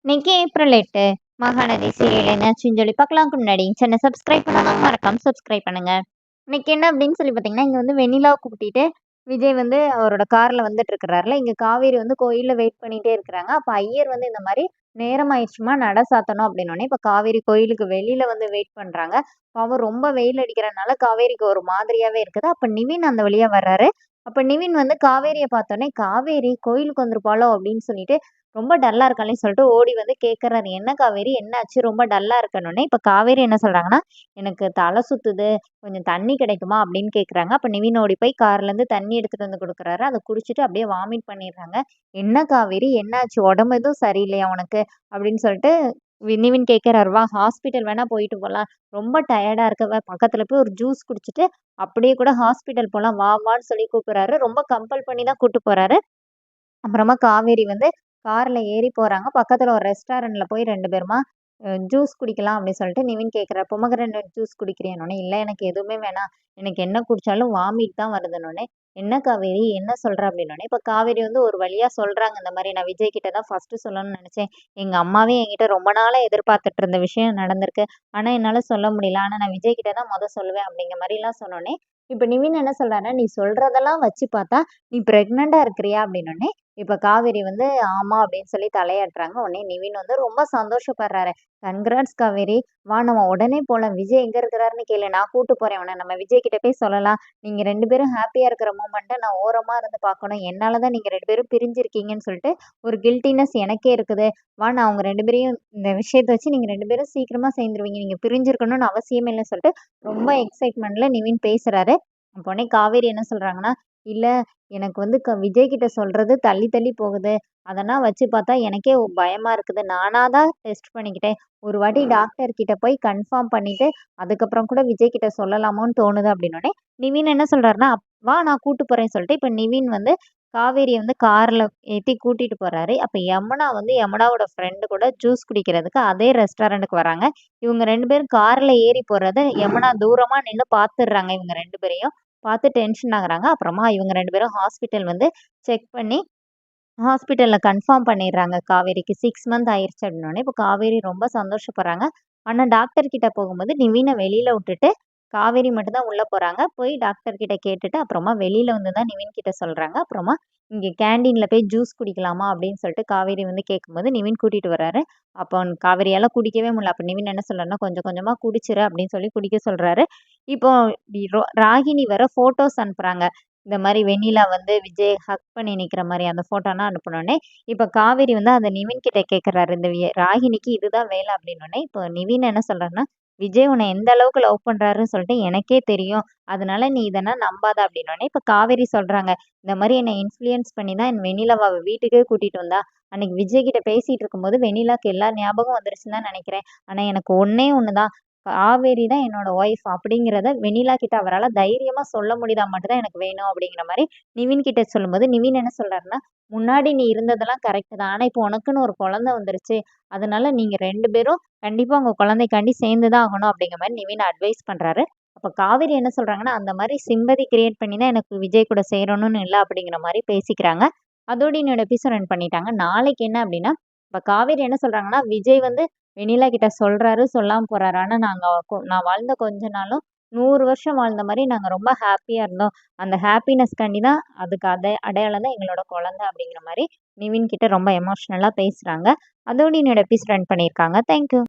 இன்னைக்கு April 8 Mahanadi serial என்னாச்சுன்னு சொல்லி பார்க்கலாம்க்கு முன்னாடி சேனல் சப்ஸ்கிரைப் பண்ணாம மறக்காம சப்ஸ்கிரைப் பண்ணுங்க. இன்னைக்கு என்ன அப்படின்னு சொல்லி பார்த்தீங்கன்னா, இங்க வந்து வெண்ணிலாவை கூப்பிட்டுட்டு விஜய் வந்து அவரோட கார்ல வந்துட்டு இருக்கிறாருல. இங்க காவேரி வந்து கோயில்ல வெயிட் பண்ணிட்டே இருக்கிறாங்க. அப்ப ஐயர் வந்து இந்த மாதிரி நேரம் ஆயிடுச்சுமா நட சாத்தணும் அப்படின்னோடனே இப்ப காவேரி கோயிலுக்கு வெளியில வந்து வெயிட் பண்றாங்க. பாவம் ரொம்ப வெயில் அடிக்கிறனால காவேரிக்கு ஒரு மாதிரியாவே இருக்குது. அப்ப நிவின் அந்த வழியா வர்றாரு. அப்ப நிவின் வந்து காவேரிய பார்த்தோன்னே, "காவேரி கோயிலுக்கு வந்திருப்பாளோ?" அப்படின்னு சொல்லிட்டு ரொம்ப டல்லா இருக்காளேன்னு சொல்லிட்டு ஓடி வந்து கேட்கறாரு. "என்ன காவேரி என்னாச்சு? ரொம்ப டல்லா இருக்கன்னோனே" இப்ப காவேரி என்ன சொல்றாங்கன்னா, "எனக்கு தலை சுத்துது. கொஞ்சம் தண்ணி கிடைக்குமா?" அப்படின்னு கேட்குறாங்க. அப்ப நிவின் ஓடி போய் கார்லேருந்து தண்ணி எடுத்துட்டு வந்து குடுக்குறாரு. அத குடிச்சுட்டு அப்படியே வாமிட் பண்ணிடுறாங்க. "என்ன காவேரி என்னாச்சு? உடம்பு எதுவும் சரியில்லையா உனக்கு?" அப்படின்னு சொல்லிட்டு நிவின் கேட்கிறாரு. "வா ஹாஸ்பிட்டல் வேணா போயிட்டு போலாம். ரொம்ப டயர்டா இருக்க. வா பக்கத்துல போய் ஒரு ஜூஸ் குடிச்சிட்டு அப்படியே கூட ஹாஸ்பிட்டல் போலாம். வா வான்னு" சொல்லி கூப்பிடுறாரு. ரொம்ப கம்பல் பண்ணி தான் கூட்டு போறாரு. அப்புறமா காவேரி வந்து கார்ல ஏறி போறாங்க. பக்கத்துல ஒரு ரெஸ்டாரண்ட்ல போய் 2 பேருமா ஜூஸ் குடிக்கலாம் அப்படின்னு சொல்லிட்டு நிவின் கேட்கிறார். பொமோகிரானேட் ஜூஸ் குடிக்கிறியான்னோனே, "இல்ல எனக்கு எதுவுமே வேணாம். எனக்கு என்ன குடிச்சாலும் வாமிட் தான் வருதுன்னோனே." "என்ன காவேரி என்ன சொல்ற?" அப்படின்னோனே, இப்ப காவேரி வந்து ஒரு வழியா சொல்றாங்க. இந்த மாரி "நான் விஜய் கிட்ட தான் ஃபர்ஸ்ட்டு சொல்லணும்னு நெனச்சேன். எங்க அம்மாவே என்கிட்ட ரொம்ப நாளா எதிர்பார்த்துட்டு இருந்த விஷயம் நடந்திருக்கு. ஆனா என்னால சொல்ல முடியல. ஆனா நான் விஜய் கிட்ட தான் சொல்லுவேன்." அப்படிங்கிற மாரிலாம் சொன்னோனே, இப்ப நிவின் என்ன சொல்றாருன்னா, "நீ சொல்றதெல்லாம் வச்சு பார்த்தா, நீ பிரெக்னன்ட்டா இருக்கிறியா?" அப்படின்னோனே, இப்ப காவேரி வந்து ஆமா அப்படின்னு சொல்லி தலையாட்டுறாங்க. உடனே நிவின் வந்து ரொம்ப சந்தோஷப்படுறாரு. கன்கிராட்ஸ் காவேரி. வா நம்ம உடனே போலாம். விஜய் எங்க இருக்கிறாருன்னு கேளு. நான் கூட்டு போறேன் உன்ன. நம்ம விஜய் கிட்ட போய் சொல்லலாம். நீங்க 2 பேரும் ஹேப்பியா இருக்கிற மொமெண்ட்ட நான் ஓரமா இருந்து பார்க்கணும். என்னால தான் நீங்க 2 பேரும் பிரிஞ்சிருக்கீங்கன்னு சொல்லிட்டு ஒரு கில்ட்டினஸ் எனக்கே இருக்குது. வா நான் அவங்க 2 பேரையும் இந்த விஷயத்த வச்சு நீங்க 2 பேரும் சீக்கிரமா சேர்ந்துருவீங்க. நீங்க பிரிஞ்சிருக்கணும்னு அவசியமே இல்லன்னு சொல்லிட்டு ரொம்ப எக்ஸைட்மெண்ட்ல நிவின் பேசுறாரு. அப்ப உடனே காவேரி என்ன சொல்றாங்கன்னா, இல்ல எனக்கு வந்து விஜய் கிட்ட சொல்றது தள்ளி தள்ளி போகுது. அதெல்லாம் வச்சு பார்த்தா எனக்கே பயமா இருக்குது. நானா தான் டெஸ்ட் பண்ணிக்கிட்டேன். ஒரு வாட்டி டாக்டர் கிட்ட போய் கன்ஃபார்ம் பண்ணிட்டு, அதுக்கப்புறம் கூட விஜய் கிட்ட சொல்லலாமோன்னு தோணுது அப்படின்னோனே, நிவின் என்ன சொல்றாருன்னா, வா நான் கூட்டு போறேன்னு சொல்லிட்டு, இப்ப நிவின் வந்து காவேரிய வந்து கார்ல ஏத்தி கூட்டிட்டு போறாரு. அப்ப யமுனா வந்து யமுனாவோட ஃப்ரெண்டு கூட ஜூஸ் குடிக்கிறதுக்கு அதே ரெஸ்டாரண்ட்டுக்கு வராங்க. இவங்க 2 பேரும் கார்ல ஏறி போறத யமுனா தூரமா நின்னு பார்த்துடுறாங்க இவங்க 2 பேரையும். பார்த்து டென்ஷன் ஆகுறாங்க. அப்புறமா இவங்க 2 பேரும் ஹாஸ்பிட்டல் வந்து செக் பண்ணி, ஹாஸ்பிட்டல்ல கன்ஃபார்ம் பண்ணிடுறாங்க காவேரிக்கு 6 மந்த் ஆயிருச்சு அப்படின்னோனே, இப்ப காவேரி ரொம்ப சந்தோஷப்படுறாங்க. ஆனா டாக்டர் கிட்ட போகும்போது நிவின வெளியில விட்டுட்டு, காவேரி மட்டும் தான் உள்ள போறாங்க. போய் டாக்டர் கிட்ட கேட்டுட்டு, அப்புறமா வெளியில வந்து தான் நிவின் கிட்ட சொல்றாங்க. அப்புறமா இங்க கேன்டீன்ல போய் ஜூஸ் குடிக்கலாமா அப்படின்னு சொல்லிட்டு காவேரி வந்து கேட்கும்போது, நிவின் கூட்டிட்டு வராரு. அப்போ காவேரியால குடிக்கவே முடியல. அப்ப நிவின் என்ன சொல்றாருன்னா, "கொஞ்சம் கொஞ்சமா குடிச்சிரு" அப்படின்னு சொல்லி குடிக்க சொல்றாரு. இப்போ ராகினி வேற ஃபோட்டோஸ் அனுப்புறாங்க. இந்த மாரி வெண்ணிலா வந்து விஜய் ஹக் பண்ணி நிக்கிற மாரி அந்த ஃபோட்டோலாம் அனுப்புனோனே, இப்ப காவேரி வந்து அத நிவின் கிட்ட கேட்கறாரு. இந்த ராகினிக்கு இதுதான் வேலை அப்படின்னோனே, இப்போ நிவின் என்ன சொல்றாருன்னா, "விஜய் உன்ன எந்த அளவுக்கு லவ் பண்றாருன்னு சொல்லிட்டு எனக்கே தெரியும். அதனால நீ இதெல்லாம் நம்பாத" அப்படின்னோனே, இப்ப காவேரி சொல்றாங்க. "இந்த மாரி என்ன இன்ஃப்ளூயன்ஸ் பண்ணி தான் வெண்ணிலாவ அவ வீட்டுக்கே கூட்டிட்டு வந்தா. அன்னைக்கு விஜய் கிட்ட பேசிட்டு இருக்கும்போது வெண்ணிலாக்கு எல்லா ஞாபகம் வந்துருச்சுன்னு தான் நெனைக்கிறேன். ஆனா எனக்கு ஒண்ணே ஒண்ணு தான். காவேரி தான் என்னோட ஒய்ஃப் அப்படிங்கிறத வெண்ணிலா கிட்ட அவரால தைரியமா சொல்ல முடியுதா மட்டும் தான் எனக்கு வேணும் அப்படிங்கிற மாரி நிவின் கிட்ட சொல்லும்போது, நிவின் என்ன சொல்றாருன்னா, "முன்னாடி நீ இருந்ததெல்லாம் கரெக்ட் தான். ஆனா இப்போ உனக்குன்னு ஒரு குழந்தை வந்துருச்சு. அதனால நீங்க 2 பேரும் கண்டிப்பா உங்க குழந்தைக்காண்டி சேர்ந்து தான் ஆகணும்." அப்படிங்கிற மாரி நிவின் அட்வைஸ் பண்றாரு. அப்ப காவேரி என்ன சொல்றாங்கன்னா, "அந்த மாரி சிம்பதி கிரியேட் பண்ணி தான் எனக்கு விஜய் கூட சேரணும்னு இல்ல." அப்படிங்கிற மாரி பேசிக்கிறாங்க. அதோட என்னோட எபிசோட் ரன் பண்ணிட்டாங்க. நாளைக்கு என்ன அப்படின்னா, இப்ப காவேரி என்ன சொல்றாங்கன்னா, விஜய் வந்து வெண்ணிலா கிட்ட சொல்றாரு, சொல்லாம போறாரு. ஆனா நாங்க நான் வாழ்ந்த கொஞ்ச நாளும் 100 வருஷம் வாழ்ந்த மாரி நாங்க ரொம்ப ஹேப்பியா இருந்தோம். அந்த ஹேப்பினஸ்க்காண்டி தான் அதுக்கு அடையாளம் தான் எங்களோட குழந்தை அப்படிங்கிற மாரி நிவின் கிட்ட ரொம்ப எமோஷனலா பேசுறாங்க. அதோட என்னோட எபிசோட் ரன் பண்ணியிருக்காங்க. Thank you.